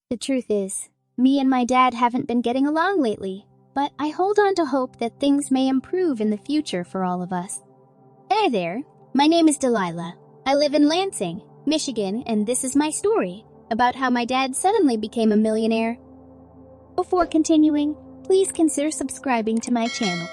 The truth is, me and my dad haven't been getting along lately, but I hold on to hope that things may improve in the future for all of us. Hey there, my name is Delilah. I live in Lansing, Michigan, and this is my story about how my dad suddenly became a millionaire. Before continuing, please consider subscribing to my channel.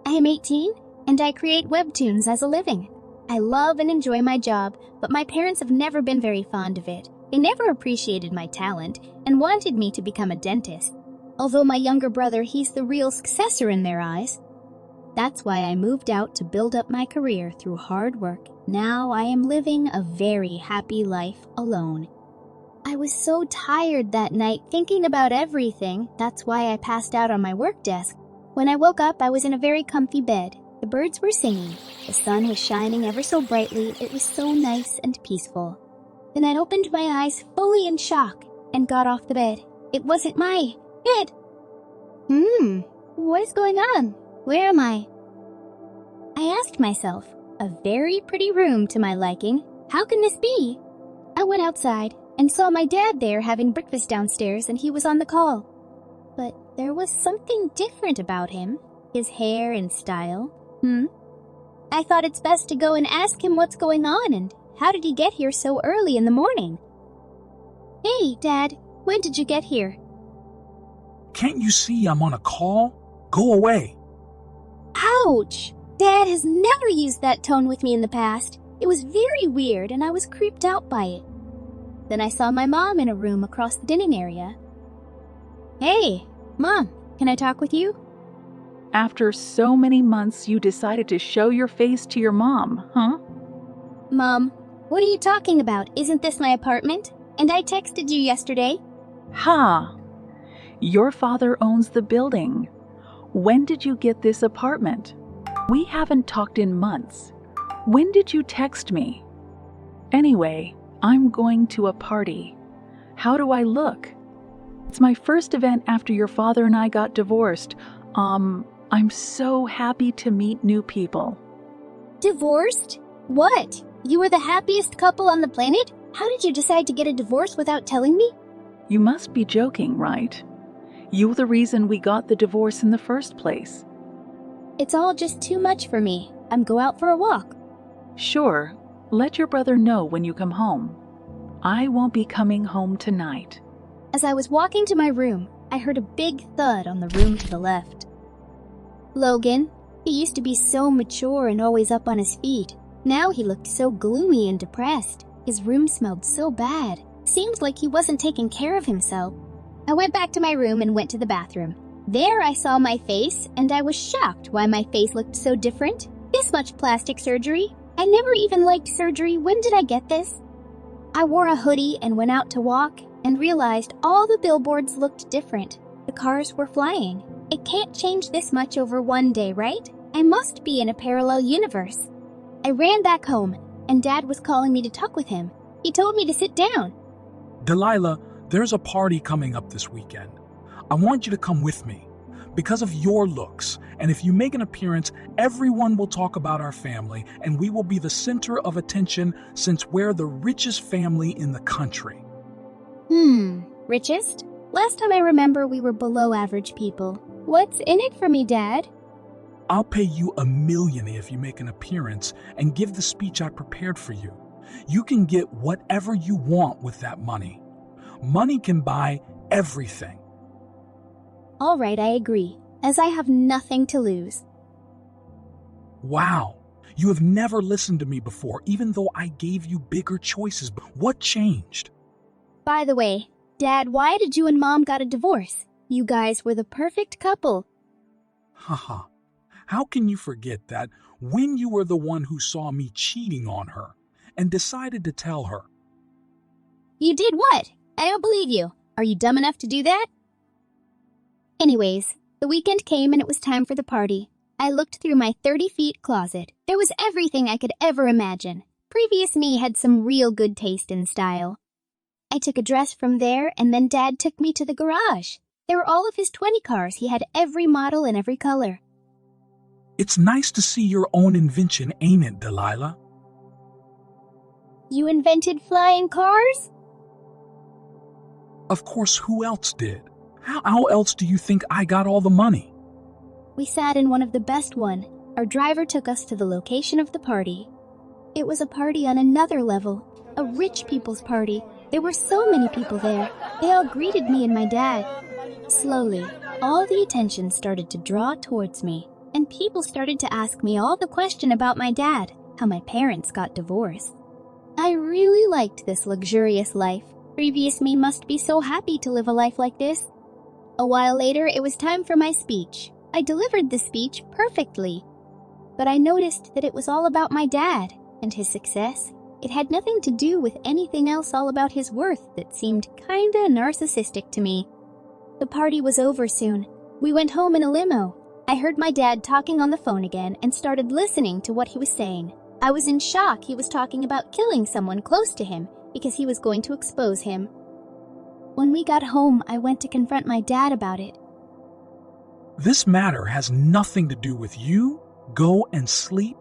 I am 18, and I create webtoons as a living. I love and enjoy my job, but my parents have never been very fond of it. They never appreciated my talent and wanted me to become a dentist. Although my younger brother, he's the real successor in their eyes. That's why I moved out to build up my career through hard work. Now I am living a very happy life alone. I was so tired that night thinking about everything. That's why I passed out on my work desk. When I woke up, I was in a very comfy bed. The birds were singing. The sun was shining ever so brightly. It was so nice and peaceful. Then I opened my eyes fully in shock and got off the bed. It wasn't my bed. What is going on? Where am I? I asked myself. A very pretty room to my liking. How can this be? I went outside and saw my dad there having breakfast downstairs, and he was on the call. But there was something different about him. His hair and style. I thought it's best to go and ask him what's going on and how did he get here so early in the morning? Hey, Dad, when did you get here? Can't you see I'm on a call? Go away. Ouch! Dad has never used that tone with me in the past. It was very weird and I was creeped out by it. Then I saw my mom in a room across the dining area. Hey, Mom, can I talk with you? After so many months, you decided to show your face to your mom, huh? Mom, what are you talking about? Isn't this my apartment? And I texted you yesterday. Ha! Your father owns the building. When did you get this apartment? We haven't talked in months. When did you text me? Anyway, I'm going to a party. How do I look? It's my first event after your father and I got divorced. I'm so happy to meet new people. Divorced? What? You were the happiest couple on the planet? How did you decide to get a divorce without telling me? You must be joking, right? You were the reason we got the divorce in the first place. It's all just too much for me. I'm go out for a walk. Sure, let your brother know when you come home. I won't be coming home tonight. As I was walking to my room, I heard a big thud on the room to the left. Logan, he used to be so mature and always up on his feet. Now he looked so gloomy and depressed. His room smelled so bad. Seemed like he wasn't taking care of himself. I went back to my room and went to the bathroom. There I saw my face, and I was shocked why my face looked so different. This much plastic surgery? I never even liked surgery. When did I get this? I wore a hoodie and went out to walk and realized all the billboards looked different. The cars were flying. It can't change this much over one day, right? I must be in a parallel universe. I ran back home, and Dad was calling me to talk with him. He told me to sit down. Delilah, there's a party coming up this weekend. I want you to come with me. Because of your looks, and if you make an appearance, everyone will talk about our family, and we will be the center of attention since we're the richest family in the country. Richest? Last time I remember we were below average people. What's in it for me, Dad? I'll pay you $1 million if you make an appearance and give the speech I prepared for you. You can get whatever you want with that money. Money can buy everything. All right, I agree, as I have nothing to lose. Wow, you have never listened to me before, even though I gave you bigger choices. What changed? By the way, Dad, why did you and Mom got a divorce? You guys were the perfect couple. Haha, how can you forget that when you were the one who saw me cheating on her and decided to tell her? You did what? I don't believe you. Are you dumb enough to do that? Anyways, the weekend came and it was time for the party. I looked through my 30-feet closet. There was everything I could ever imagine. Previous me had some real good taste and style. I took a dress from there, and then Dad took me to the garage. There were all of his 20 cars. He had every model and every color. It's nice to see your own invention, ain't it, Delilah? You invented flying cars? Of course, who else did? How else do you think I got all the money? We sat in one of the best one. Our driver took us to the location of the party. It was a party on another level, a rich people's party. There were so many people there. They all greeted me and my dad. Slowly, all the attention started to draw towards me, and people started to ask me all the question about my dad, how my parents got divorced. I really liked this luxurious life. Previous me must be so happy to live a life like this. A while later, it was time for my speech. I delivered the speech perfectly. But I noticed that it was all about my dad and his success. It had nothing to do with anything else all about his worth that seemed kinda narcissistic to me. The party was over soon. We went home in a limo. I heard my dad talking on the phone again and started listening to what he was saying. I was in shock. He was talking about killing someone close to him because he was going to expose him. When we got home, I went to confront my dad about it. This matter has nothing to do with you. Go and sleep.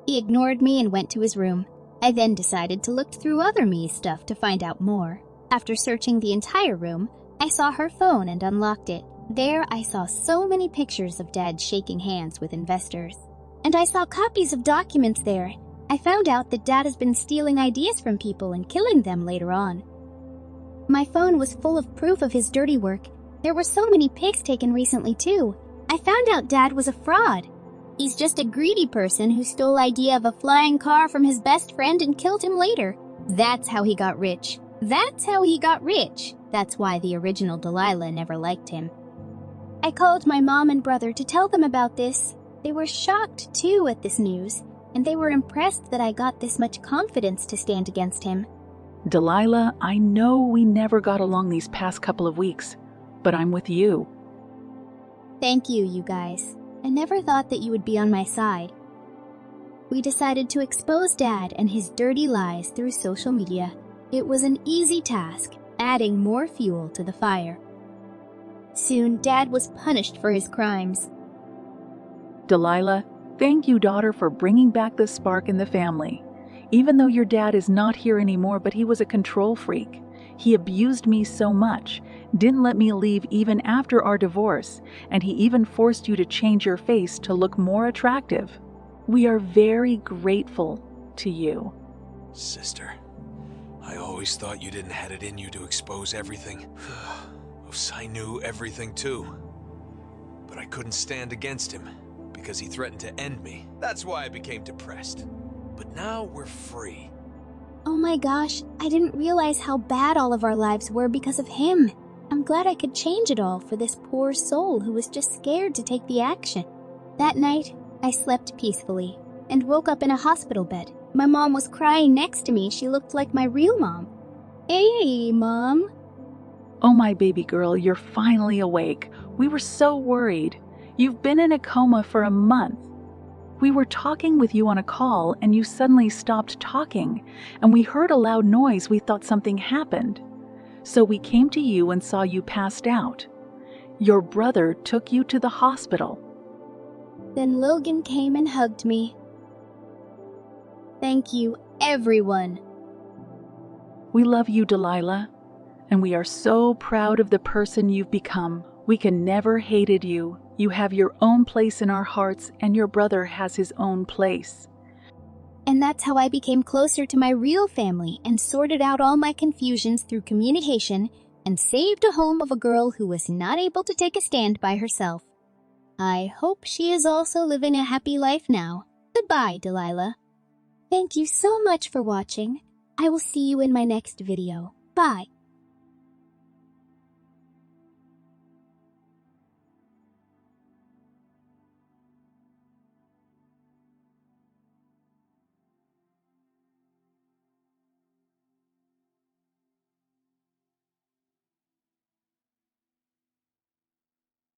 He ignored me and went to his room. I then decided to look through other me's stuff to find out more. After searching the entire room, I saw her phone and unlocked it. There, I saw so many pictures of Dad shaking hands with investors. And I saw copies of documents there. I found out that Dad has been stealing ideas from people and killing them later on. My phone was full of proof of his dirty work. There were so many pics taken recently, too. I found out Dad was a fraud. He's just a greedy person who stole idea of a flying car from his best friend and killed him later. That's how he got rich. That's why the original Delilah never liked him. I called my mom and brother to tell them about this. They were shocked, too, at this news, and they were impressed that I got this much confidence to stand against him. Delilah, I know we never got along these past couple of weeks, but I'm with you. Thank you, you guys. I never thought that you would be on my side. We decided to expose Dad and his dirty lies through social media. It was an easy task, adding more fuel to the fire. Soon, Dad was punished for his crimes. Delilah, thank you, daughter, for bringing back the spark in the family. Even though your dad is not here anymore, but he was a control freak. He abused me so much, didn't let me leave even after our divorce, and he even forced you to change your face to look more attractive. We are very grateful to you. Sister, I always thought you didn't have it in you to expose everything. I knew everything too. But I couldn't stand against him because he threatened to end me. That's why I became depressed. But now we're free. Oh my gosh, I didn't realize how bad all of our lives were because of him. I'm glad I could change it all for this poor soul who was just scared to take the action. That night, I slept peacefully and woke up in a hospital bed. My mom was crying next to me. She looked like my real mom. Hey, Mom. Oh, my baby girl, you're finally awake. We were so worried. You've been in a coma for a month. We were talking with you on a call and you suddenly stopped talking, and we heard a loud noise. We thought something happened. So we came to you and saw you passed out. Your brother took you to the hospital. Then Logan came and hugged me. Thank you, everyone. We love you, Delilah, and we are so proud of the person you've become. We can never hated you. You have your own place in our hearts, and your brother has his own place. And that's how I became closer to my real family and sorted out all my confusions through communication and saved a home of a girl who was not able to take a stand by herself. I hope she is also living a happy life now. Goodbye, Delilah. Thank you so much for watching. I will see you in my next video. Bye.